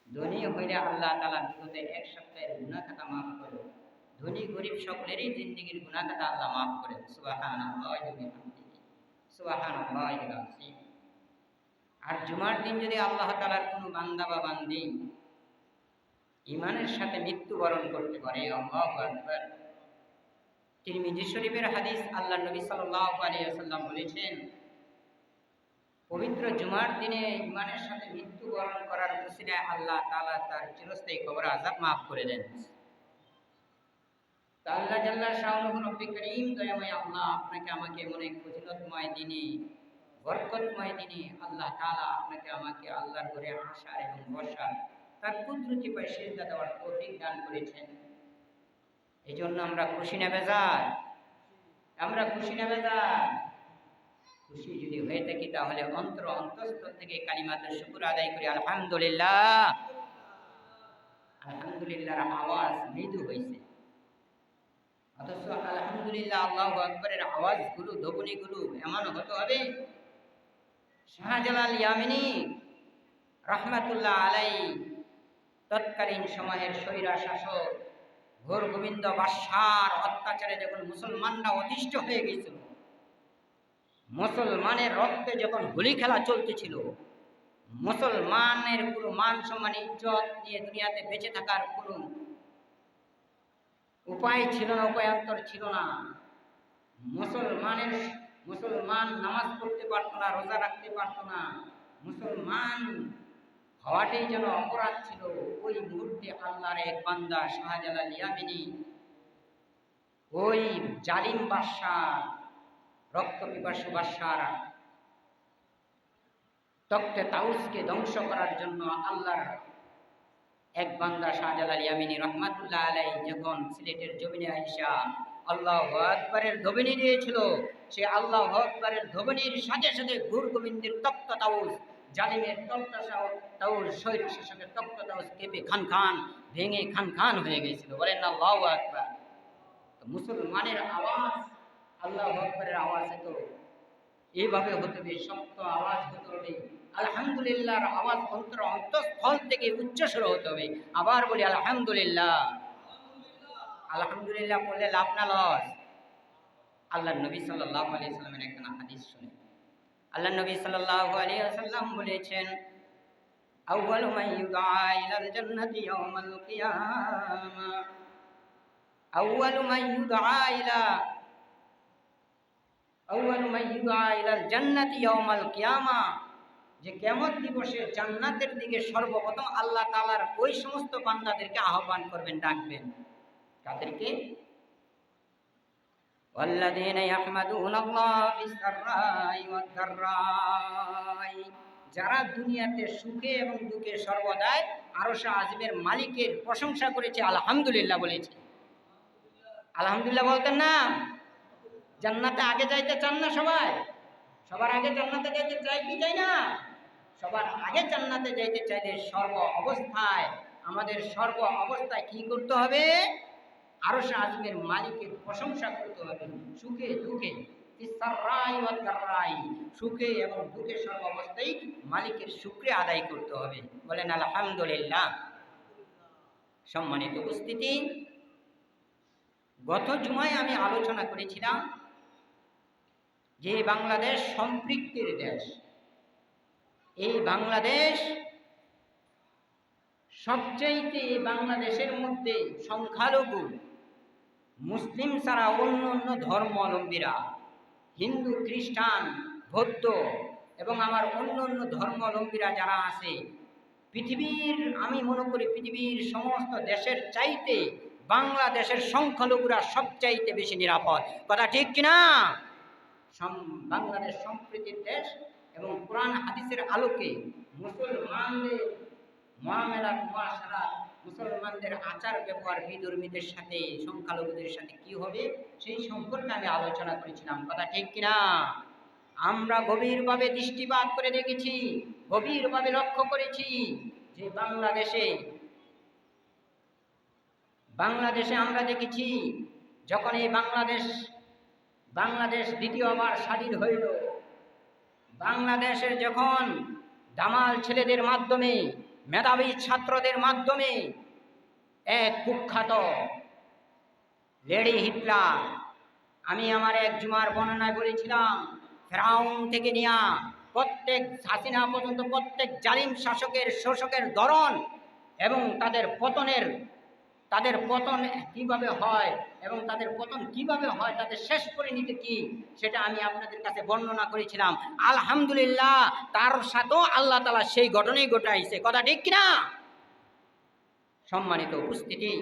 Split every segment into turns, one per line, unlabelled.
ধনী হইলে আল্লাহ তাআলা বিগত এক সপ্তাহের গুনাহ খাতা মাফ করে। ধনী গরিব সকলেরই জিন্দেগীর গুনাহ খাতা আল্লাহ মাফ করেন। সুবহানাল্লাহি ওয়া বিহামদিহি, সুবহানাল্লাহিল আযীম। আর জুমার দিন যদি আল্লাহ তাআলার কোনো বান্দা বা বান্দী ঈমানের সাথে মৃত্যুবরণ করতে পারে, আল্লাহু আকবার। তিরমিজি শরীফের হাদিস, আল্লাহর নবী সাল্লাল্লাহু আলাইহি ওয়াসাল্লাম বলেছেন, পবিত্র জুমার দিনে ঈমানের সাথে মৃত্যুবরণ করার উসিলায় আল্লাহ তাআলা তার চিরস্থায়ী কবর আযাব মাফ করে দেন। তা আল্লাহ জাল্লা শাআনুহু রব্বি করিম দয়াময় আল্লাহ আপনাকে আমাকে এমন এক ফজিলতময় দিনে, বরকতময় দিনে আল্লাহ তাআলা আপনাকে আমাকে আল্লাহর ঘরে আসার এবং বসার, তার কুদরতি পায়ে সিজদা দেওয়ার তৌফিক দান করেছেন। এজন্য আমরা খুশি না বেজার? আমরা খুশি না বেজার? খুশি যদি হয়ে থাকি তাহলে অন্তঃস্থল থেকে কালিমাতুর শুকর আদায় করি, আলহামদুলিল্লাহ। আলহামদুলিল্লাহর আওয়াজ মৃদু হয়েছে, অথচ আলহামদুলিল্লাহ আল্লাহু আকবরের আওয়াজগুলো, ধ্বনিগুলো এমন হতে হবে। শাহজালাল ইয়ামিনী রহমাতুল্লাহ আলাইহি তৎকালীন সময়ের স্বৈরা শাসক ঘোর গোবিন্দ বাদশার অত্যাচারে যখন মুসলমানরা অতিষ্ঠ হয়ে গেছিল, মুসলমানের রক্তে যখন হোলি খেলা চলতেছিল, মুসলমানের কোনো মান সম্মান ইজ্জত নিয়ে দুনিয়াতে বেঁচে থাকার কোনো উপায় ছিল না, উপায়ান্তর ছিল না। মুসলমান নামাজ পড়তে পারত না, রোজা রাখতে পারত না, মুসলমান হওয়াটাই যেন অপরাধ ছিল। ওই মুহূর্তে আল্লাহর এক বান্দা শাহজালাল ইয়ামিনী ওই জালিম বাদশাহ, রক্ত পিপাসু বাদশার তখ্তে তাউসকে ধ্বংস করার জন্য আল্লাহর এক বান্দা শাহজালাল ইয়ামিনী রহমাতুল্লাহ আলাইহি যখন সিলেটের জমিনে আইসা আল্লাহু আকবারের ধ্বনি দিয়েছিল, সে আল্লাহু আকবারের ধ্বনির সাথে সাথে ঘোর গোবিন্দের তখ্ত তাউস, জালিমের তাউস, শৈর শাসকের তখ্ত তাউস কেঁপে খান খান ভেঙে খান খান হয়ে গেছিল। বলেন না আল্লাহু আকবার। মুসলমানের আওয়াজ, আল্লাহু আকবারের আওয়াজ তো এইভাবে হতে হবে, শক্ত আওয়াজ হতে হবে। আলহামদুলিল্লাহর আওয়াজ অন্তঃস্থল থেকে উচ্চস্বর হতে হবে। আবার বলি আলহামদুলিল্লাহ। আলহামদুলিল্লাহ বললে লাভ না লস? আল্লাহর নবী সাল্লাল্লাহু আলাইহি ওয়াসাল্লামের একটা হাদিস শুনে, আল্লাহর নবী সাল্লাল্লাহু আলাইহি ওয়াসাল্লাম বলেছেন, আউয়ালু মান ইউদআ ইলাল জান্নাতি ইয়াউমাল কিয়ামা, আউয়ালু মান ইউদআ ইলাল জান্নাতি ইয়াউমাল কিয়ামা, যে কিয়ামত দিবসে জান্নাতের দিকে সর্বপ্রথম আল্লাহ তাআলার ওই সমস্ত বান্দাদেরকে আহ্বান করবেন, ডাকবেন। কাদেরকে? ওয়াল্লাযীনা ইয়াহমাদুনাল্লাহ ফিস-সাররাই ওয়াদ-দাররাই, যারা দুনিয়াতে সুখে এবং দুঃখে সর্বদাই আরশে আজিমের মালিকের প্রশংসা করেছে, আলহামদুলিল্লাহ বলেছে। আলহামদুলিল্লাহ বলতেন না? জান্নাতে আগে যাইতে চান না সবাই? সবার আগে জান্নাতে যাইতে চাই কি চাই না? সবার আগে জান্নাতে যাইতে চাইলে আমাদের সর্ব অবস্থায় কি করতে হবে? আরশে আজিমের মালিকের প্রশংসা করতে হবে, সুখে দুঃখে, ফিস-সাররাই ওয়াদ-দাররাই, সুখে এবং দুঃখে সর্ব অবস্থায় মালিকের শুকরিয়া আদায় করতে হবে। বলেন আলহামদুলিল্লাহ। সম্মানিত উপস্থিতি, গত জুমায় আমি আলোচনা করেছিলাম যে বাংলাদেশ সম্পৃক্তির দেশ। এই বাংলাদেশ সবচাইতে, বাংলাদেশের মধ্যে সংখ্যালঘু মুসলিম ছাড়া অন্য অন্য ধর্মাবলম্বীরা, হিন্দু, খ্রিস্টান, বৌদ্ধ এবং আমার অন্য অন্য ধর্মাবলম্বীরা যারা আছে, আমি মনে করি পৃথিবীর সমস্ত দেশের চাইতে বাংলাদেশের সংখ্যালঘুরা সবচাইতে বেশি নিরাপদ। কথা ঠিক কিনা? বাংলাদেশ সম্প্রীতির দেশ এবং কোরআন হাদিসের আলোকে মুসলমানদের মুআমালাত, মুআশারাত, মুসলমানদের আচার ব্যবহার বিধর্মীদের সাথে, সংখ্যালঘুদের সাথে কি হবে সেই সম্পর্কে আমি আলোচনা করেছিলাম। কথা ঠিক কিনা? আমরা গভীরভাবে দৃষ্টিপাত করে দেখেছি, গভীরভাবে লক্ষ্য করেছি যে বাংলাদেশে আমরা দেখেছি যখন এই বাংলাদেশ দ্বিতীয়বার স্বাধীন হইল, বাংলাদেশের যখন দামাল ছেলেদের মাধ্যমে মেধাবী ছাত্রদের মাধ্যমে এক কুখ্যাত লেডি হিটলার, আমি আমার এক জুমার বর্ণনায় বলেছিলাম, ফেরাউন থেকে নিয়া প্রত্যেক হাসিনা পর্যন্ত প্রত্যেক জালিম শাসকের শোষকের ধরন এবং তাদের পতন কিভাবে হয় এবং তাদের পতন কিভাবে হয়, তাদের শেষ পরিণতি কি, সেটা আমি আপনাদের কাছে বর্ণনা করেছিলাম। আলহামদুলিল্লাহ, তার সাথেও আল্লাহ তাআলা সেই ঘটনাই ঘটাইছে। কথা ঠিক কিনা? সম্মানিত উপস্থিতি,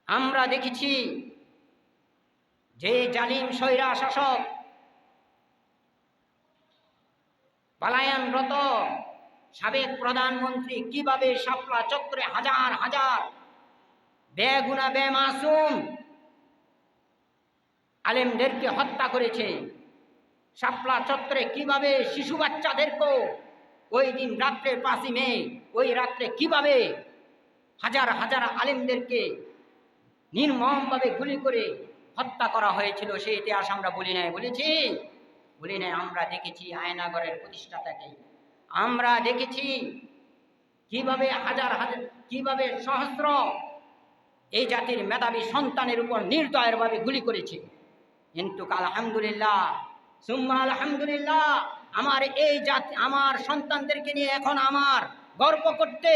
আমরা দেখেছি যে জালিম স্বৈরা শাসক পলায়নরত সাবেক প্রধানমন্ত্রী কিভাবে শাপলা চত্বরে হাজার হাজার বেগুনা বেমাসুম আলেমদেরকে হত্যা করেছে। শাপলা চত্বরে কিভাবে শিশু বাচ্চাদেরকেও ওই দিন রাত্রে 5ই মে ওই রাত্রে কিভাবে হাজার হাজার আলেমদেরকে নির্মমভাবে গুলি করে হত্যা করা হয়েছিল, সেই ইতিহাস আমরা বলি নাই? বলি নাই। আমরা দেখেছি আয়নাগরের প্রতিষ্ঠাতাকে, আমরা দেখেছি কিভাবে হাজার হাজার কিভাবে সহস্র এই জাতির মেধাবী সন্তানের উপর নির্দয়ভাবে গুলি করেছে। কিন্তু আলহামদুলিল্লাহ, সুম্মা আলহামদুলিল্লাহ, আমার এই জাতি, আমার সন্তানদেরকে নিয়ে এখন আমার গর্ব করতে,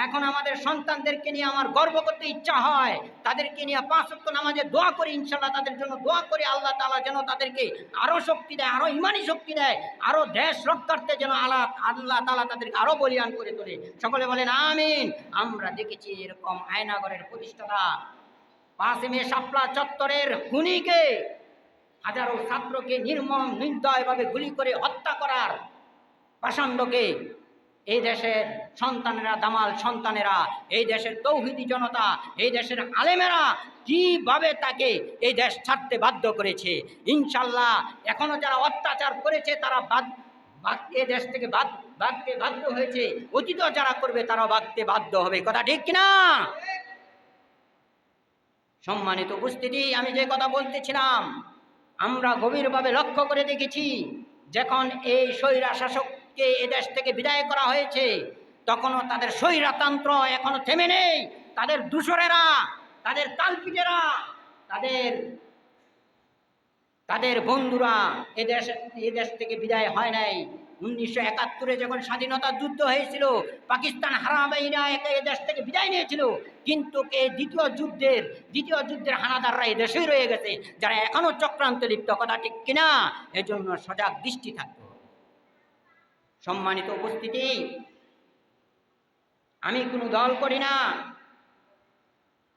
এখন আমাদের সন্তানদেরকে নিয়ে আমার গর্ব করতে ইচ্ছা হয়। তাদেরকে নিয়ে 5 ওয়াক্ত নামাজে দোয়া করি, ইনশাআল্লাহ তাদের জন্য দোয়া করি, আল্লাহ তাআলা যেন তাদেরকে আরো শক্তি দেয়, আরো ইমানি শক্তি দেয়, আরো দেশ রক্ষার্থে যেন আল্লাহ তাআলা তাদেরকে আরো বলিয়ান করে তোলে। সকলে বলেন আমিন। আমরা দেখেছি এরকম আয়নাগরের প্রতিষ্ঠাতা 5ই মে শাপলা চত্বরের খুনিকে, হাজারো ছাত্রকে নির্দয়ভাবে গুলি করে হত্যা করার পাষণ্ডকে এই দেশের সন্তানেরা, দামাল সন্তানেরা, এই দেশের তৌহিদি জনতা, এই দেশের আলেমেরা কিভাবে তাকে এই দেশ ছাড়তে বাধ্য করেছে। ইনশাল্লাহ এখনো যারা অত্যাচার করেছে তারা এই দেশ থেকে ভাগতে বাধ্য হয়েছে, অতীত যারা করবে তারা ভাগতে বাধ্য হবে। কথা ঠিক কিনা? সম্মানিত উপস্থিতি, আমি যে কথা বলতেছিলাম, আমরা গভীরভাবে লক্ষ্য করে দেখেছি, যখন এই স্বৈরা শাসককে এ দেশ থেকে বিদায় করা হয়েছে, তখনও তাদের স্বৈরাতন্ত্র এখনো থেমে নেই। তাদের দূষরেরা, তাদের কালপিটেরা, তাদের বন্ধুরা এ দেশ থেকে বিদায় হয় নাই। 1971-এ যখন স্বাধীনতা যুদ্ধ হয়েছিল, পাকিস্তান হারাবাইরা এ দেশ থেকে বিদায় নিয়েছিল, কিন্তু এই দ্বিতীয় যুদ্ধের হানাদাররা এই দেশেই রয়ে গেছে, যারা এখনো চক্রান্ত লিপ্ত। কথা ঠিক কিনা? এজন্য সজাগ দৃষ্টি থাকতে হবে। সম্মানিত উপস্থিতি, আমি কোনো দল করি না,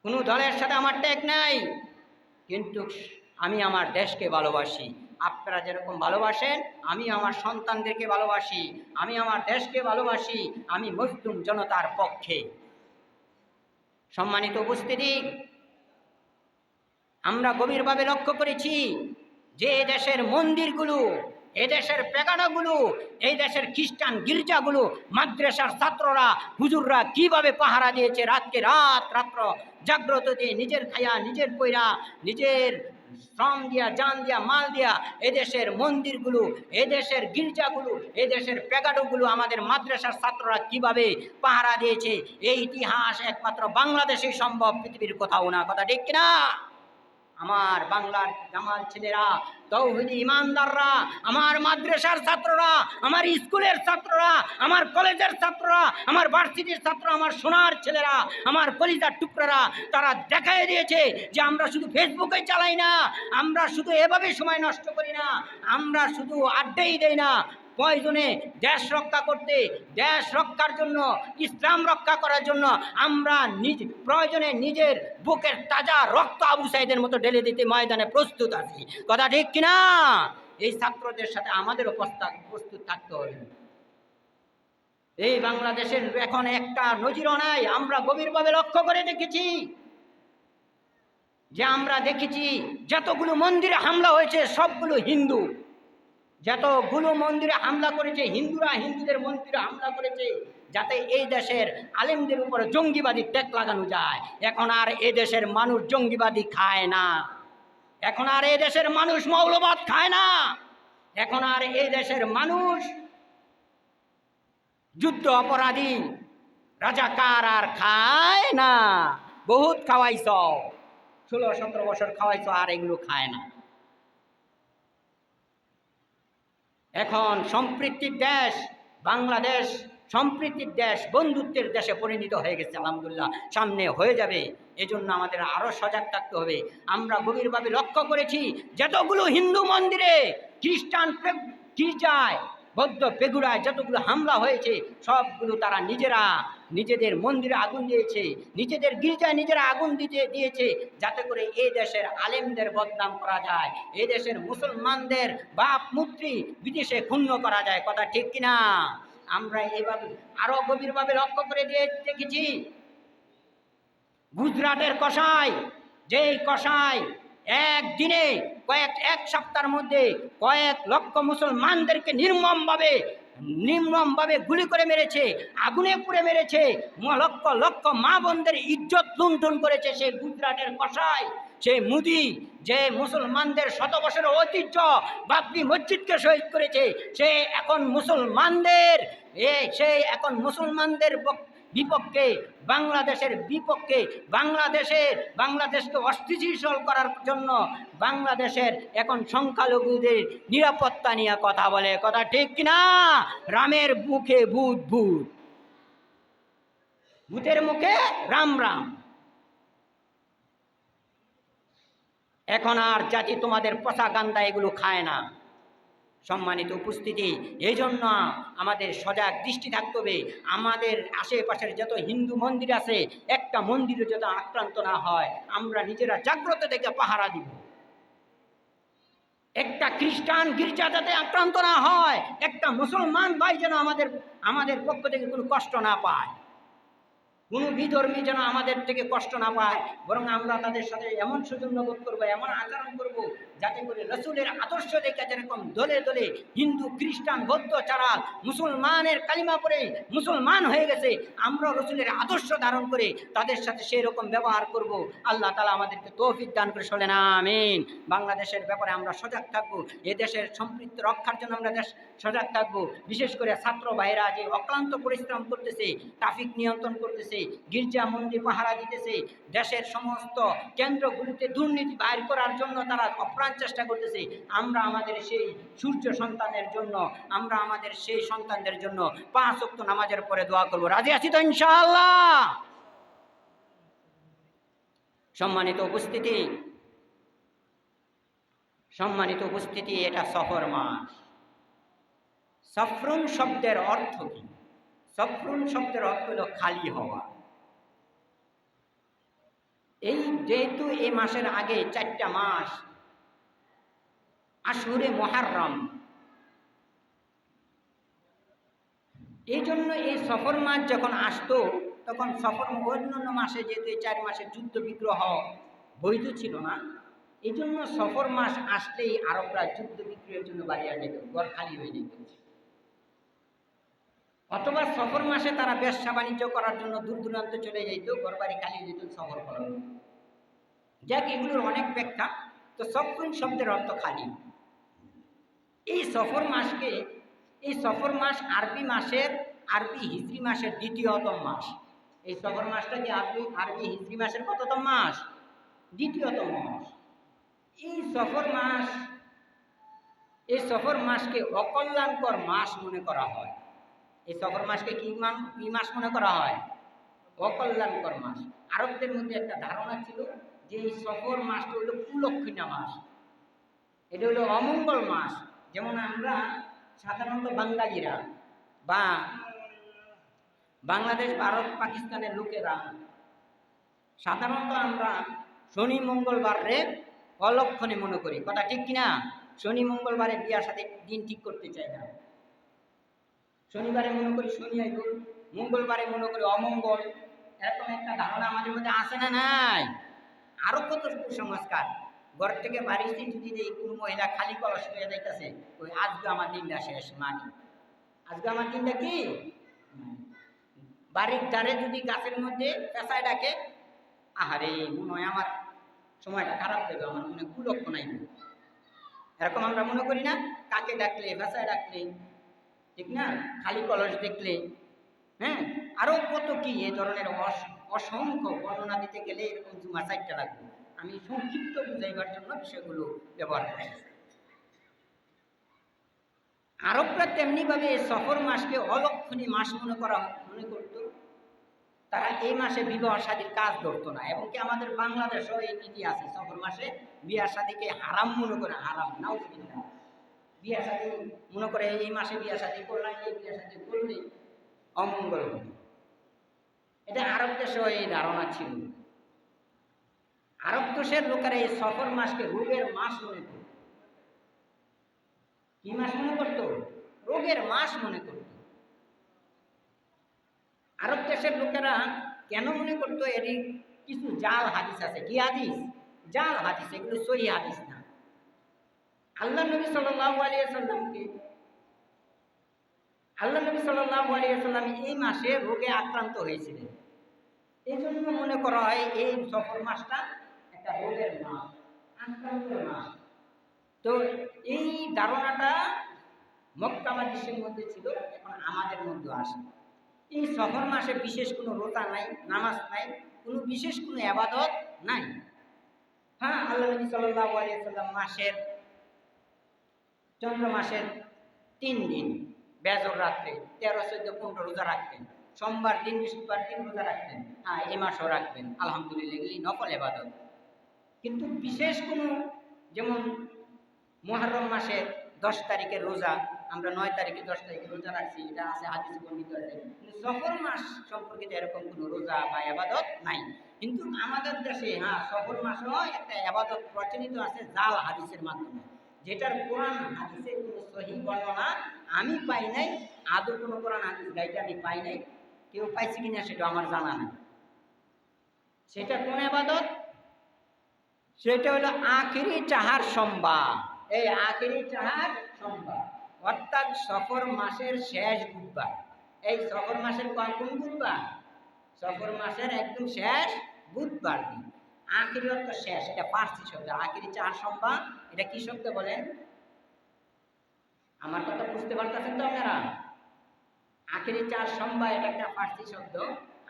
কোনো দলের সাথে আমার ট্যাগ নাই, কিন্তু আমি আমার দেশকে ভালোবাসি। আপনারা যেরকম ভালোবাসেন, আমি আমার সন্তানদেরকে ভালোবাসি, আমি আমার দেশকে ভালোবাসি, আমি মুসলিম জনতার পক্ষে। সম্মানিত উপস্থিতি, আমরা গভীরভাবে লক্ষ্য করেছি যে এই দেশের মন্দিরগুলো, এই দেশের পেগানাগুলো, এই দেশের খ্রিস্টান গির্জাগুলো, মাদ্রাসার ছাত্ররা, হুজুররা কিভাবে পাহারা দিয়েছে, রাত্র জাগ্রত দিয়ে, নিজের খায়া, নিজের পয়রা, নিজের শ্রম দিয়া, জান দিয়া, মাল দিয়া এদেশের মন্দিরগুলো, এদেশের গির্জাগুলো, এদেশের পেগাডোগুলো আমাদের মাদ্রাসার ছাত্ররা কিভাবে পাহারা দিয়েছে, এই ইতিহাস একমাত্র বাংলাদেশেই সম্ভব, পৃথিবীর কোথাও না। কথা ঠিক কিনা? আমার বাংলার জামাল ছেলেরা, তৌহিদি ইমানদাররা, আমার মাদ্রাসার ছাত্ররা, আমার স্কুলের ছাত্ররা, আমার কলেজের ছাত্ররা, আমার ভার্সিটির ছাত্র, আমার সোনার ছেলেরা, আমার কলিজার টুকরারা, তারা দেখাই দিয়েছে যে আমরা শুধু ফেসবুকে চালাই না, আমরা শুধু এভাবে সময় নষ্ট করি না, আমরা শুধু আড্ডাই দেই না, প্রয়োজনে দেশ রক্ষা করতে, দেশ রক্ষার জন্য, ইসলাম রক্ষা করার জন্য আমরা প্রয়োজনে নিজের বুকের তাজা রক্ত আবু সাইদের মতো ঢেলে দিতে ময়দানে প্রস্তুত আছি। কথা ঠিক কিনা? এই ছাত্রদের সাথে আমাদেরও প্রস্তুত থাকতে হবে। এই বাংলাদেশের এখন একটা নজিরও নাই। আমরা গভীরভাবে লক্ষ্য করে দেখেছি যতগুলো মন্দিরে হামলা হয়েছে সবগুলো হিন্দু। যতগুলো মন্দিরে হামলা করেছে হিন্দুরা, হিন্দুদের মন্দিরে হামলা করেছে, যাতে এই দেশের আলেমদের উপরে জঙ্গিবাদী ট্যাগ লাগানো যায়। এখন আর এই দেশের মানুষ জঙ্গিবাদী খায় না, এখন আর এই দেশের মানুষ মৌলবাদ খায় না, এখন আর এই দেশের মানুষ যুদ্ধ অপরাধী রাজাকার আর খায় না। বহুত খাওয়াইছ, 16-17 বছর খাওয়াইছ, আর এগুলো খায় না। এখন সম্প্রীতির দেশ বাংলাদেশ, সম্প্রীতির দেশ, বন্ধুত্বের দেশে পরিণত হয়ে গেছে আলহামদুলিল্লাহ, সামনে হয়ে যাবে। এজন্য আমাদের আরো সজাগ থাকতে হবে। আমরা গভীরভাবে লক্ষ্য করেছি, যতগুলো হিন্দু মন্দিরে, খ্রিস্টান গির্জায়, বৌদ্ধ পেগুড়ায় যতগুলো হামলা হয়েছে, সবগুলো তারা নিজেদের মন্দিরে আগুন দিয়েছে, নিজেদের গির্জায় নিজেরা আগুন দিয়েছে, যাতে করে এই দেশের আলেমদের বদনাম করা যায়, এই দেশের মুসলমানদের বাপ মূর্তি বিদেশে ক্ষুণ্ণ করা যায়। কথা ঠিক কিনা? আমরা এইভাবে আরো গভীরভাবে লক্ষ্য করে দেখেছি, গুজরাটের কসাই, যেই কসাই একদিনে এক সপ্তাহের মধ্যে কয়েক লক্ষ মুসলমানদেরকে নির্মমভাবে গুলি করে মেরেছে, আগুনে পুড়ে মেরেছে, লক্ষ লক্ষ মা বোনদের ইজ্জত লুণ্ঠন করেছে সেই গুজরাটের কসাই, সেই মুদি, যে মুসলমানদের 100 বছরের ঐতিহ্য বাবরি মসজিদকে শহীদ করেছে, সে এখন মুসলমানদের বিপক্ষে, বাংলাদেশের বিপক্ষে, বাংলাদেশকে অস্থিতিশীল করার জন্য বাংলাদেশের এখন সংখ্যালঘুদের নিরাপত্তা নিয়ে কথা বলে। কথা ঠিক কিনা? রামের মুখে ভূত, ভূতের মুখে রাম। এখন আর জাতি তোমাদের পচা গান্দা এগুলো খায় না। সম্মানিত উপস্থিতি, এই জন্য আমাদের সজাগ দৃষ্টি থাকতে হবে। আমাদের আশেপাশের যত হিন্দু মন্দির আছে, একটা মন্দিরে যত আক্রান্ত না হয়, আমরা নিজেরা জাগ্রত থেকে পাহারা দিব। একটা খ্রিস্টান গির্জা যাতে আক্রান্ত না হয়, একটা মুসলমান ভাই যেন আমাদের পক্ষ থেকে কোনো কষ্ট না পায়, কোনো বিধর্মী যেন আমাদের থেকে কষ্ট না পায়, বরং আমরা তাদের সাথে এমন সৌজন্য বোধ করবো, এমন আচরণ করব, যাতে করে রসুলের আদর্শ দেখে যেরকম দলে দলে হিন্দু, খ্রিস্টান, বৌদ্ধ যারা মুসলমানের কালিমা পড়ে মুসলমান হয়ে গেছে, আমরা রসুলের আদর্শ ধারণ করে তাদের সাথে সেই রকম ব্যবহার করব। আল্লাহ তাআলা আমাদেরকে তৌফিক দান করে চলেন, আমিন। বাংলাদেশের ব্যাপারে আমরা সজাগ থাকবো, এ দেশের সম্পৃক্ত রক্ষার জন্য আমরা সজাগ থাকবো। বিশেষ করে ছাত্র ভাইরা যে অক্লান্ত পরিশ্রম করতেছে, ট্রাফিক নিয়ন্ত্রণ করতেছে, গির্জা মন্দির পাহারা দিতেছে, দেশের সমস্ত কেন্দ্রগুলিতে দুর্নীতি বাইর করার জন্য তারা অপ্রাণ চেষ্টা করতেছে। আমরা আমাদের সেই সন্তানদের জন্য 5 ওয়াক্ত নামাজের পরে দোয়া করবো। রাজি আছি তো ইনশাআল্লাহ? সম্মানিত উপস্থিতি, এটা সফর মাস। সফরুন শব্দের অর্থ কি? সফরুন শব্দের অর্থ হলো খালি হওয়া। যেহেতু এই মাসের আগে 4টা মাস, আশুরে মুহররম, এই জন্য এই সফর মাস যখন আসতো, তখন সফর অন্যান্য মাসে যেহেতু 4 মাসে যুদ্ধ বিগ্রহ বৈধ ছিল না, এই জন্য সফর মাস আসলেই আরবরা যুদ্ধ বিগ্রহের জন্য বাড়িয়ে যেত, ঘর খালি হয়ে যেত। অথবা সফর মাসে তারা ব্যবসা বাণিজ্য করার জন্য দূর দূরান্তে চলে যেত, ঘর বাড়ি খালি হয়ে যেত সফর করার। যাক, এগুলোর অনেক ব্যাখ্যা। তো সফরুন শব্দের অর্থ খালি। এই সফর মাস আরবি হিজরি মাসের দ্বিতীয়তম মাস। এই সফর মাসটা কি আরবি হিজরি মাসের কততম মাস? দ্বিতীয়তম মাস। এই সফর মাসকে অকল্যাণকর মাস মনে করা হয়। এই সফর মাসকে কি মাস মনে করা হয়? অকল্যাণকর মাস। আরবদের মধ্যে একটা ধারণা ছিল যে এই সফর মাসটা হলো কুলক্ষণা মাস, এটা হলো অমঙ্গল মাস। যেমন আমরা সাধারণত বাঙালিরা বা বাংলাদেশ, ভারত, পাকিস্তানের লোকেরা সাধারণত আমরা শনি মঙ্গলবারে অলক্ষণে মনে করি। কথা ঠিক কিনা? শনি মঙ্গলবারে বিয়ার সাথে দিন ঠিক করতে চাই না। শনিবারে মনে করি শনি আইব, মঙ্গলবারে মনে করি অমঙ্গল। এরকম একটা ধারণা আমাদের মধ্যে আসে না? নাই? আরো কত কুসংস্কার। ঘর থেকে বাড়িতে যদি কোনো মহিলা খালি কলস হয়ে যাইতেছে, ওই আজকে আমার দিনটা শেষ, মানি আজকে আমার দিনটা কি। বাড়ির ধারে যদি গাছের মধ্যে পেঁচায় ডাকে, আহারে মনে হয় আমার সময়টা খারাপ দেবে, আমার মনে কুলক্ষণ নাই। এরকম আমরা মনে করি না? কাকে ডাকলে, পেঁচায় ডাকলে, ঠিক না? খালি কলস দেখলে হ্যাঁ, আরো কত কি এই ধরনের অসংখ্য বর্ণনা দিতে গেলে এরকম জুমা 4টা লাগবে। আমি সংক্ষিপ্ত বুঝাইবার জন্য বিষয়গুলো ব্যবহার করছি। আরবরা তেমনিভাবে এই সফর মাসকে অলক্ষণী মাস মনে করত। তারা এই মাসে বিবাহ শাদীর কাজ ধরতো না, এবং কি আমাদের বাংলাদেশেও এই নীতি আছে, সফর মাসে বিয়া শাদীকে হারাম মনে করে, হারাম নাউজুবিল্লাহ। বিয়া শাদী মনে করে এই মাসে বিয়া শাদী করলাম, এই বিয়া শাদী করলে অমঙ্গল হবে। এটা আরব দেশেও এই ধারণা ছিল। আরব দেশের লোকেরা এই সফর মাসকে রোগের মাস মনে করত। কি মাস মনে করত? রোগের মাস মনে করত। আরব দেশের লোকেরা কেন মনে করতো? এটি কিছু জাল হাদিস আছে। কি হাদিস? জাল হাদিস। এগুলো সহি হাদিস না। আল্লাহ নবী সাল্লাল্লাহু আলাইহি সাল্লাম এই মাসে রোগে আক্রান্ত হয়েছিলেন। এই জন্য মনে করা হয় এই সফর মাসটা একটা রোগের মাস, আক্রান্তের মাস। তো এই ধারণাটা মক্কা হাদিসের মধ্যে ছিল, এখন আমাদের মধ্যে আসে। এই সফর মাসে বিশেষ কোনো রোজা নাই, নামাজ নাই, কোনো বিশেষ কোনো ইবাদত নাই। হ্যাঁ, আল্লাহ নবী সাল্লাল্লাহু আলাইহি সাল্লাম চন্দ্র মাসের 3 দিন বেজর রাত্রে 13, 14, 15 রোজা রাখতেন। সোমবার দিন, বৃহস্পতিবার দিন রোজা রাখতেন। হ্যাঁ, এই মাসও রাখবেন, আলহামদুলিল্লাহ, এগুলি নফল ইবাদত। কিন্তু বিশেষ কোনো, যেমন মুহররম মাসের 10 তারিখের রোজা, আমরা 9 তারিখে 10 তারিখে রোজা রাখছি, এটা আছে, হাদিসে বর্ণিত আছে। কিন্তু সফর মাস সম্পর্কিত এরকম কোনো রোজা বা ইবাদত নাই। কিন্তু আমাদের দেশে হ্যাঁ, সফর মাসও একটা ইবাদত প্রচলিত আছে জাল হাদিসের মাধ্যমে, যেটার কোরআন হাদিসের কোনো সহিহ বর্ণনা আমি পাই নাই। আদৌ কোনো কোরআন হাদিস গাইতে আমি পাই নাই। কেউ পাইছে কিনা সেটা আমার জানা নাই। সেটা কোন ইবাদত? সেটা হলো আখিরি চাহার সোমবার। এই আখিরি চাহার সোমবার, অর্থাৎ সফর মাসের শেষ বুধবার। এই সফর মাসের কোন বুধবার? সফর মাসের একদম শেষ বুধবার দিন। আখিরি অর্থ শেষ, এটা পার্সি শব্দ। আখিরি চাহার সোমবার, এটা কি শব্দ বলেন? আমার কথা বুঝতে পারতেছেন তো আপনারা? আখিরি চার সোমবার, এটা একটা পার্সি শব্দ।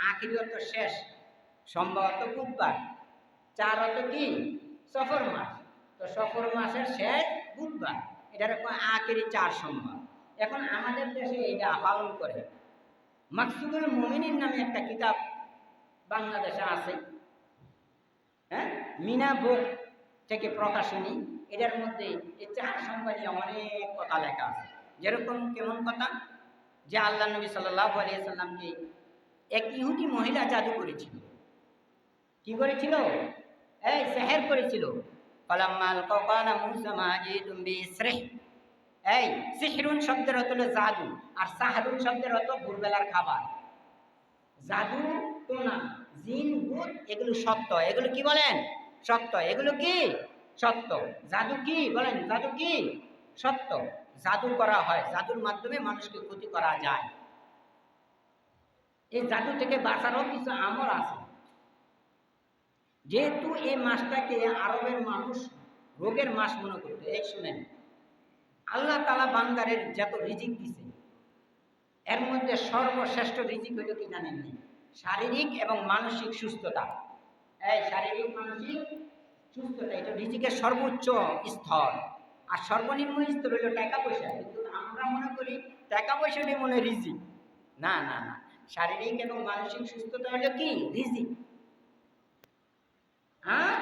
আখিরি অর্থ শেষ, সোমবার অর্থ বুধবার, চার অর্থ কি? সফর মাস। তো সফর মাসের শেষ বুধবার, এটার আখিরি চার সোমবার। এখন আমাদের দেশে এটা পালন করে। মাকসুদুল মুমিনিন নামে একটা কিতাব বাংলাদেশে আছে, হ্যাঁ, মিনা বুক থেকে প্রকাশনী। এটার মধ্যে এই চার সোমবার নিয়ে অনেক কথা লেখা আছে। যেরকম, কেমন কথা? যে আল্লাহ নবী সাল্লাল্লাহু আলাইহি সাল্লামকে এক ইহুদি মহিলা জাদু করেছিল। কি করেছিল? এই সেহের করেছিল। ফালাম্মাল কানা মুসা মাজিদুম বিসরিহ। এই সিহরুন শব্দের অর্থ হলো জাদু, আর সাহরুন শব্দের অর্থ ভোরবেলার খাবার। জাদু তো না, জিন ভূত এগুলো সত্য। এগুলো কি বলেন? সত্য। এগুলো কি? সত্য। জাদু কি বলেন? জাদু কি? সত্য। জাদু করা হয়, জাদুর মাধ্যমে মানুষকে ক্ষতি করা যায়। এই জাদু থেকে বাঁচারও কিছু আমল আছে। যেহেতু এই মাসটাকে আরবের মানুষ রোগের মাস মনে করতো, এই শুনেন, আল্লাহ তাআলা বান্দারের যত রিজিক দিছে, এর মধ্যে সর্বশ্রেষ্ঠ রিজিক হইল কি জানেননি? শারীরিক এবং মানসিক সুস্থতা। এই শারীরিক মানসিক সুস্থতা, এটা রিজিকের সর্বোচ্চ স্তর। আর সর্বনিম্ন স্তর হইল টাকা পয়সা। কিন্তু আমরা মনে করি টাকা পয়সাটাই মনে রিজিক। না না না, শারীরিক এবং মানসিক সুস্থতা হলো কি? রিজিক। হ্যাঁ,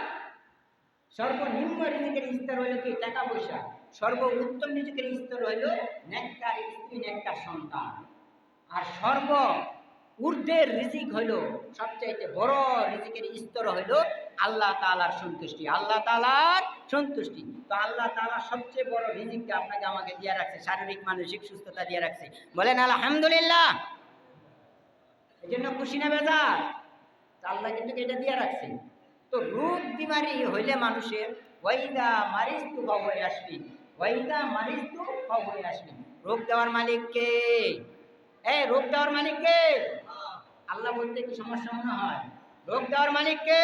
সর্বনিম্ন রিজিকের স্তর হইল কি? টাকা পয়সা। সর্বোত্তম রিজিকের স্তর হইল নেককার স্ত্রী, নেককার সন্তান। আর সর্ব ঊর্ধ্বের রিজিক হইল, সবচাইতে বড় রিজিকের স্তর হইল আল্লাহ তাআলার সন্তুষ্টি। আল্লাহ তাআলার সন্তুষ্টি। তো আল্লাহ তাআলা সবচেয়ে বড় রিজিকটা আপনাকে আমাকে দিয়ে রাখছে, শারীরিক মানসিক সুস্থতা দিয়ে রাখছে। বলেন আলহামদুলিল্লাহ। এই জন্য খুশি না বেজার? আল্লাহ কিন্তু এটা দিয়ে রাখছে। তো রোগ বিমারি হইলে মানুষের ওয়াইদা মারিস্তু ফাহুয়া ইয়াশফি, ওয়াইদা মারিস্তু ফাহুয়া ইয়াশফি। রোগ দেওয়ার মালিক কে? এই রোগ দেওয়ার মালিক কে? আল্লাহ বলতে কি সমস্যা মনে হয়? রোগ দেওয়ার মালিক কে?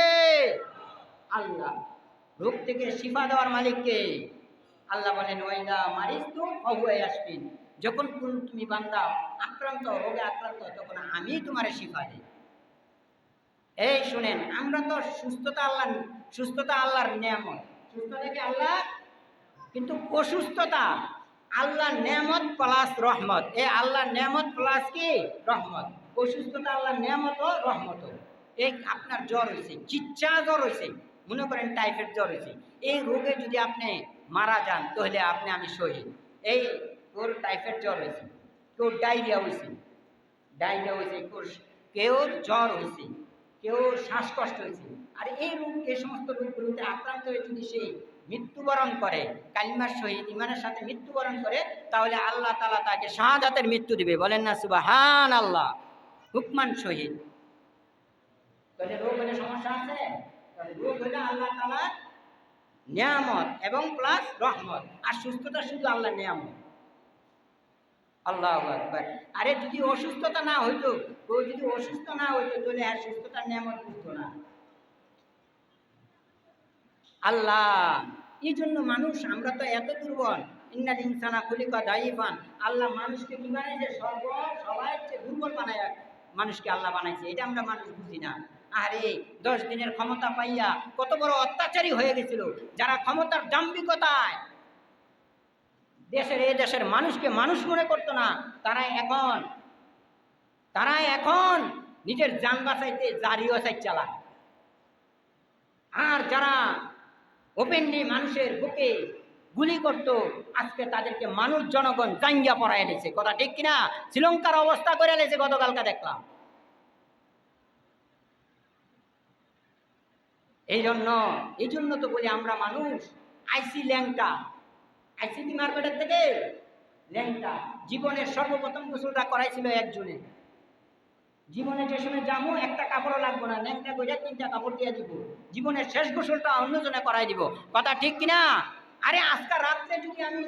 আল্লাহ। রোগ থেকে শিফা দেওয়ার মালিক কে? আল্লাহ বলেন ওয়াইদা মারিজতু ফাহুয়া ইয়াশফিন, যখন তুমি বান্দা আক্রান্ত রোগে আক্রান্ত তখন আমি তোমারে শিফা দিই। এই শুনেন, আমরা তো সুস্থতা আল্লাহর নিয়ামত, সুস্থতা কি আল্লাহ, কিন্তু অসুস্থতা আল্লাহর নিয়ামত প্লাস রহমত। এই আল্লাহর নিয়ামত প্লাস কি রহমত। অসুস্থতা আল্লাহর নিয়ামত ও রহমত। এই আপনার জ্বর হয়েছে, চিচ্ছা জ্বর হয়েছে, মনে করেন টাইফয়েড জ্বর হয়েছে, এই রোগে যদি আপনি মারা যান তাহলে আমি শহীদ। এই ওর টাইফয়েড জ্বর হয়েছে, কেউ ডায়রিয়া হয়েছে, কেউ জ্বর হয়েছে, কেউ শ্বাসকষ্ট হয়েছে, আর এই সমস্ত রোগগুলোতে আক্রান্ত হয়ে যদি সে মৃত্যুবরণ করে, কালিমার সহিত ইমানের সাথে মৃত্যুবরণ করে, তাহলে আল্লাহ তাআলা তাকে শাহাদাতের মৃত্যু দিবে। বলেন না সুবহানাল্লাহ, হুকমান শহীদ। তাহলে রোগ হলে সমস্যা আছে? তাহলে রোগ হলে আল্লাহ তাআলা নিয়ামত এবং প্লাস রহমত, আর সুস্থতা শুধু আল্লাহ নিয়ামত। আল্লাহু আকবার। আরে যদি অসুস্থতা না হইতো, যদি অসুস্থ না হইতো তাহলে আর সুস্থতার নিয়ামত বুঝতো না। আল্লাহ, এই জন্য মানুষ, আমরা তো এত দুর্বল। ইন্নাল ইনসানা খুলিকা দাইফান। আল্লাহ মানুষকে কি বানাইছে? সবাই দুর্বল বানায় মানুষকে আল্লাহ বানাইছে, এটা আমরা মানুষ বুঝি না। আরে 10 দিনের ক্ষমতা পাইয়া কত বড় অত্যাচারী হয়ে গেছিল, যারা ক্ষমতার দাম্ভিকতায় দেশের মানুষকে মানুষ মনে করতো না, তারা এখন নিজের জান বাঁচাইতে জারিও সাইড চালায়। আর যারা ওপেনলি মানুষের বুকে গুলি করত, আজকে তাদেরকে মানুষ জনগণ জাঙ্গিয়া পড়ায় এনেছে। কথা ঠিক কিনা? শ্রীলঙ্কার অবস্থা করে এনেছে গতকালকে দেখলাম। এই জন্য তো বলি আমরা মানুষ আইসি ল্যাংটা, আইসিটি মার্কেটের থেকে ল্যাংটা। জীবনের সর্বপ্রথম গোসলটা করাইছিল একজনে। জীবনে যে সময় যাবো একটা কাপড়ও লাগবো না, ল্যাংটা গোজা 3টা কাপড় দিয়ে দিব, জীবনের শেষ গোসলটা অন্যজনে করাই দিব। কথা ঠিক কিনা? আরে আজকে রাত্রে যদি আমি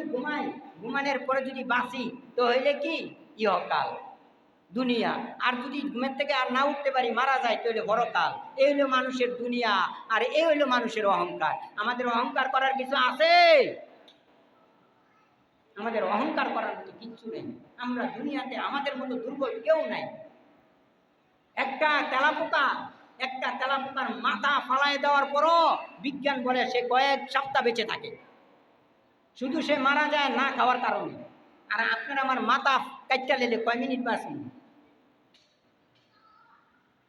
ঘুমানোর পরে যদি বাঁচি তো হইলে কি ইহকাল দুনিয়া, আর যদি ঘুমের থেকে আর না উঠতে পারি মারা যায় তাহলে বড়কাল। এই হইলো মানুষের দুনিয়া, আর এই হইলো মানুষের অহংকার। আমাদের অহংকার করার কিছু আছে? আমাদের অহংকার করার মতো কিচ্ছু নেই। আমরা দুনিয়াতে আমাদের মতো দুর্বল কেউ নাই। একটা তেলাপোকার মাথা ফালাই দেওয়ার পরও বিজ্ঞান বলে সে কয়েক সপ্তাহ বেঁচে থাকে, শুধু সে মারা যায় না খাওয়ার কারণে। আর আপনার আমার মাথা কাটটা লেলে কয় মিনিট বাঁচুন?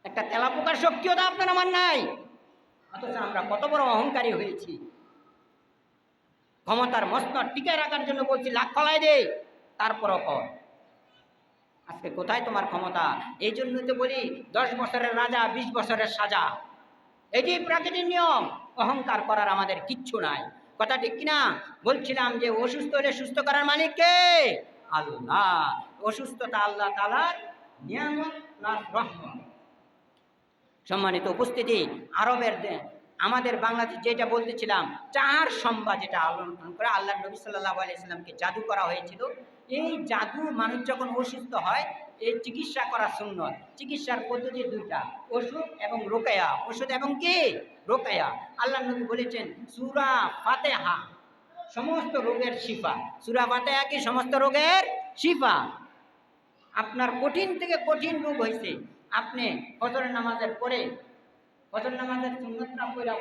একটা তেলাপোকার শক্তিও তো আপনার আমার নাই, অথচ আমরা কত বড় অহংকারী হয়েছি। ক্ষমতার মসনদ টিকে রাখার জন্য বলছি লাখ ফলাই দে, তারপরও কর। আজকে কোথায় তোমার ক্ষমতা? এই জন্য তো বলি 10 বছরের রাজা 20 বছরের সাজা, এটি প্রাকৃতিক নিয়ম। অহংকার করার আমাদের কিচ্ছু নাই। কথা ঠিক কিনা? বলছিলাম যে অসুস্থ হলে সুস্থ করার মালিক কে? আল্লাহ। অসুস্থতা আল্লাহ তাআলার নিয়ামত প্লাস রহমত। সম্মানিত উপস্থিতি, আমাদের বাংলাদেশ যেটা বলতেছিলাম, 4 সম্বা যেটা আলোচনা করে আল্লাহ নবী সাল্লাল্লাহু আলাইহি সাল্লামকে জাদু করা হয়েছিল। এই জাদু মানুষ যখন অসুস্থ হয়, এই চিকিৎসা করা সুন্নত। চিকিৎসার পদ্ধতি 2টা, ওষুধ এবং রোকেয়া। ওষুধ এবং কি রোকেয়া। আল্লাহ নবী বলেছেন সূরা ফাতিহা সমস্ত রোগের শিফা। সূরা ফাতিহা কি সমস্ত রোগের শিফা। আপনার কঠিন থেকে কঠিন রোগ হয়েছে, আপনি ফজরের নামাজের পরে, ফজর নামাজের সুন্নতটা পড়া,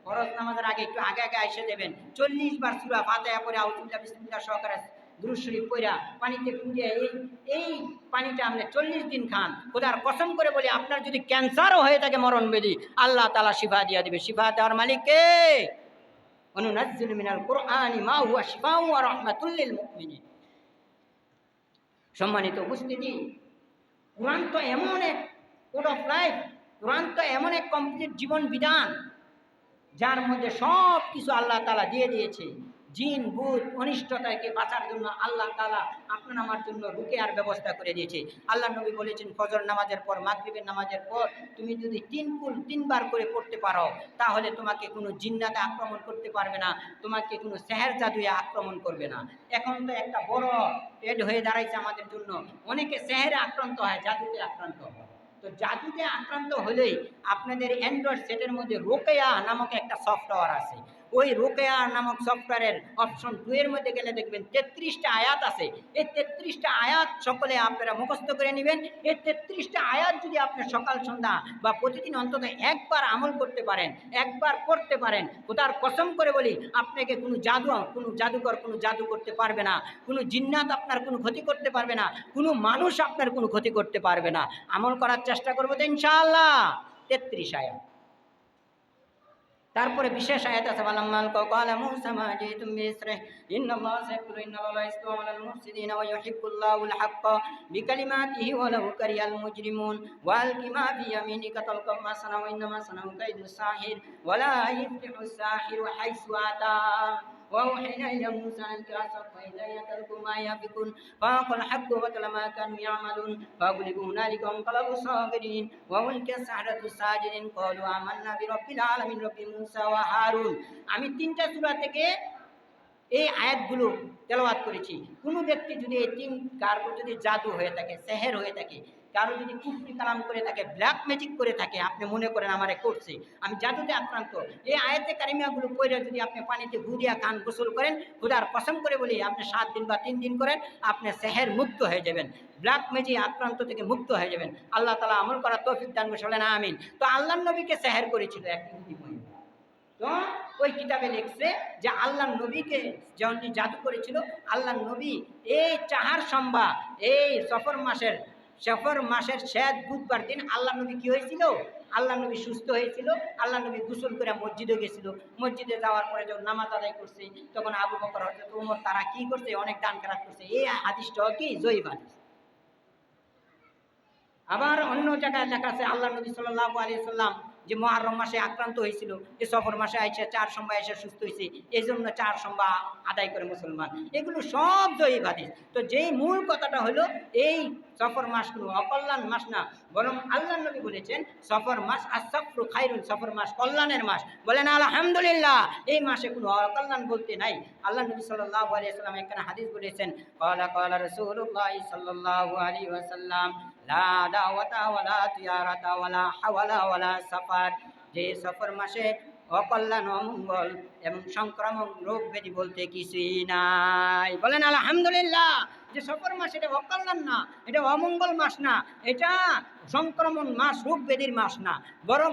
ফরজ নামাজের আগে একটু আগে এসে দেবেন, 40 বার সূরা ফাতিহা পড়ে আউযুবিল্লাহি বিসমিল্লাহ সহকারে দুরূদ শরীফ পড়া পানিতে ফুটিয়ে এই পানিটা আপনি 40 দিন খান। খোদার কসম করে বলি, আপনার যদি ক্যান্সারও হয়ে থাকে মরণ ব্যাধি, আল্লাহ তাআলা শিফা দিয়ে দিবে। শিফা দেওয়ার মালিক কে? ওয়ানুনাজ্জিলু মিনাল কুরআনি মা হুয়া শিফাউ ওয়া রাহমাতুল লিল মুমিনিন। সম্মানিত উপস্থিতি, কোরআন তো এমন এক কোড অফ লাইফ, কোরআন তো এমন এক কমপ্লিট জীবন বিধান, যার মধ্যে সব কিছু আল্লাহ তাআলা দিয়ে দিয়েছে। জিন ভূত অনিষ্টতাকে বাঁচার জন্য আল্লাহ তাআলা আপনার আমার জন্য রুকিয়ার ব্যবস্থা করে দিয়েছে। আল্লাহ নবী বলেছেন ফজর নামাজের পর, মাগরিবের নামাজের পর তুমি যদি 3 বার করে পড়তে পারো, তাহলে তোমাকে কোনো জিন্নাতে আক্রমণ করতে পারবে না, তোমাকে কোনো সেহের জাদুয়ে আক্রমণ করবে না। এখন তো একটা বড় টেড হয়ে দাঁড়াইছে আমাদের জন্য, অনেকে সেহেরে আক্রান্ত হয়, জাদুতে আক্রান্ত হয়। তো জাদুতে আক্রান্ত হলেই আপনাদের অ্যান্ড্রয়েড সেটের মধ্যে রোকেয়া নামক একটা সফটওয়্যার আছে, ওই রোকেয়া নামক সফটওয়্যারের অপশন 2 এর মধ্যে গেলে দেখবেন 33টা আয়াত আছে। এই 33টা আয়াত সকলে আপনারা মুখস্থ করে নেবেন। এই 33টা আয়াত যদি আপনি সকাল সন্ধ্যা বা প্রতিদিন অন্তত একবার আমল করতে পারেন, একবার পড়তে পারেন, খোদার কসম করে বলি আপনাকে কোনো জাদুকর কোনো জাদু করতে পারবে না, কোনো জিন্নাত আপনার কোনো ক্ষতি করতে পারবে না, কোনো মানুষ আপনার কোনো ক্ষতি করতে পারবে না। আমল করার চেষ্টা করবো তো ইনশাআল্লাহ। 33 আয়াত। তারপরে বিশেষ আয়াত আছে, ওয়ালাম্মাল ক্বালা মূসা মা জিতুম বিসরিহ ইন্নাল্লাহা সায়াকতুলু ইন্নাল্লাহা লা ইয়াসতাউ আলাল মুফসিদিনা ওয়া ইউহিব্বুল্লাহুল হাক্কা বিকালিমাতিহি ওয়া লাউ কারিহাল মুজরিমুন ওয়ালকি মা ফি ইয়ামিনিকা তালকাম মা সানাউ ইন্নামা সানাউ কাইদুস সাহির ওয়া লা ইফলিহুস সাহিরু হাইসু আতা وأوحينا إلى موسى أن ألق عصاك فإذا هي تلقف ما يأفكون فألقى الحق وبطل ما كانوا يعملون فغلبوا هنالك وانقلبوا صاغرين وألقي السحرة ساجدين قالوا آمنا برب العالمين رب موسى وهارون। আমি 3টা সূরা থেকে এই আয়াতগুলো তেলাওয়াত করেছি। কোনো ব্যক্তি যদি এই 3 কারো যদি জাদু হয়ে থাকে, সেহের হয়ে থাকে, কারো যদি কুফরি কালাম করে থাকে, ব্ল্যাক ম্যাজিক করে থাকে, আপনি মনে করেন আমারে করছে, আমি জাদুতে আক্রান্ত, এই আয়াতে কারিমাগুলো পড়ে যদি আপনি পানিতে ঘুরিয়া কান গোসল করেন, খোদার কসম করে বলি আপনি 7 দিন বা 3 দিন করেন, আপনি সেহের মুক্ত হয়ে যাবেন, ব্ল্যাক ম্যাজিক আক্রান্ত থেকে মুক্ত হয়ে যাবেন। আল্লাহ তাআলা আমল করার তৌফিক দান করুন, বলেন আমিন। তো আল্লাহর নবীকে সেহের করেছিল এক ইহুদি মহিলা। তো ওই কিতাবে লিখছে যে আল্লাহর নবীকে যখন জাদু করেছিল, আল্লাহর নবী এই 4 সম্বা এই সফর মাসের শেষ বুধবার দিন আল্লাহ নবী কি হয়েছিল, আল্লাহ নবী সুস্থ হয়েছিল। আল্লাহ নবী গোসল করে মসজিদে গেছিল। মসজিদে যাওয়ার পরে যখন নামাজ আদায় করছে, তখন আবু বকর হযরত ওমর তারা কি করছে, অনেক দান খয়রাত করছে। এই হাদিসটাও কি জয়ীফ হাদিস। আবার অন্য জায়গায় লেখা আছে আল্লাহ নবী সাল্লাল্লাহু আলাইহি ওয়াসাল্লাম যে মুহররম মাসে আক্রান্ত হয়েছিল, এই সফর মাসে আইসা 4 সম্বা এসে সুস্থ হয়েছে, এই জন্য 4 সম্বা আদায় করে মুসলমান। এগুলো সব জয়ীফ হাদিস। তো যেই মূল কথাটা হলো এই সফর মাসগুলো অকল্যাণ মাস না, বরং আল্লাহ নবী বলেছেন সফর মাস আস-সাফরু খায়রুন, সফর মাস কল্যাণের মাস। বলেন আলহামদুলিল্লাহ। এই মাসে কোনো অকল্যাণ বলতে নাই। আল্লাহ নবী সাল্লাল্লাহু আলাইহি ওয়াসাল্লাম এখানে হাদিস বলেছেন, ক্বালা রাসূলুল্লাহ সাল্লাল্লাহু আলাইহি ওয়াসাল্লাম লা দাওয়াতা ওয়ালা তিয়ারাতা ওয়ালা হাওলা ওয়ালা সাফার। যে সফর মাসে অকল্যাণ, অমঙ্গল এবং সংক্রামক রোগ ব্যাধি বলতে কিছুই নাই। বলেন আলহামদুলিল্লাহ। যে সফর মাস এটা অকল্যাণ না, এটা অমঙ্গল মাস না, এটা সংক্রমণ মাস, রোগ ব্যাধির মাস না, বরং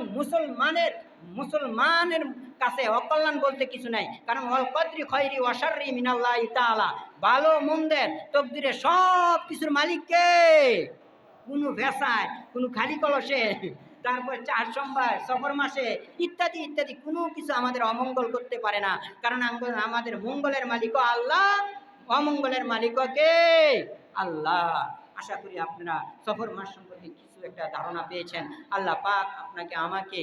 মুসলমানের কাছে অকল্যাণ বলতে কিছু নাই। কারণ ওয়াল কদরি খৈরি ওয়া শাররি মিনাল্লাহি তাআলা, ভালো মন্দের তকদিরে সব কিছুর মালিক কে? কোনো ভেসায়, কোনো খালি কলসে, তারপর 4 সোমবার, সফর মাসে ইত্যাদি ইত্যাদি কোনো কিছু আমাদের অমঙ্গল করতে পারে না। কারণ আমাদের মঙ্গলের মালিকও আল্লাহ, অমঙ্গলের মালিকও কে? আল্লাহ। আশা করি আপনারা সফর মাস সম্পর্কে কিছু একটা ধারণা পেয়েছেন। আল্লাহ পাক আপনাকে আমাকে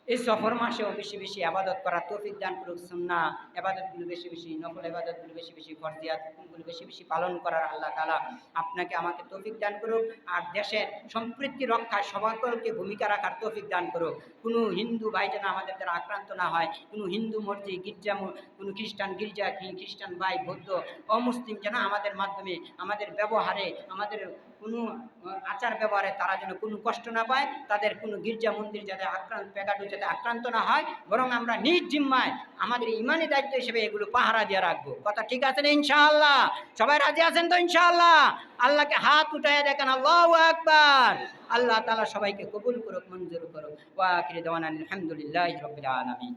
এই সফর মাসেও বেশি বেশি আবাদত করার তৌফিক দান করুক। সুন্নাহ ইবাদতগুলো বেশি বেশি, নফল ইবাদতগুলো বেশি বেশি, ফরজিয়াত হুকুমগুলো বেশি বেশি পালন করার আল্লাহ তাআলা আপনাকে আমাকে তৌফিক দান করুক। আর দেশের সম্প্রীতি রক্ষায় সকলকে ভূমিকা রাখার তৌফিক দান করুক। কোনো হিন্দু ভাই যেন আমাদের দ্বারা আক্রান্ত না হয়, কোনো হিন্দু মসজিদ, গির্জা, কোনো খ্রিস্টান গির্জা, খ্রিস্টান ভাই, বৌদ্ধ, অমুসলিম যেন আমাদের মাধ্যমে, আমাদের ব্যবহারে, আমাদের কোনো আচার ব্যবহারে তারা যেন কোনো কষ্ট না পায়, তাদের কোনো গির্জা মন্দির যাতে যাতে আক্রান্ত না হয়, বরং আমরা নিজ জিম্মায় আমাদের ইমানি দায়িত্ব হিসেবে এগুলো পাহারা দিয়ে রাখবো। কথা ঠিক আছে না ইনশাআল্লাহ? সবাই রাজি আছেন তো ইনশাআল্লাহ? আল্লাহকে হাত উঠায় দেখেন, আল্লাহু আকবার। আল্লাহ তাআলা সবাইকে কবুল করুক, মঞ্জুর করুক। ওয়া আখিরু দাওয়ানা আলহামদুলিল্লাহি রাব্বিল আলামিন।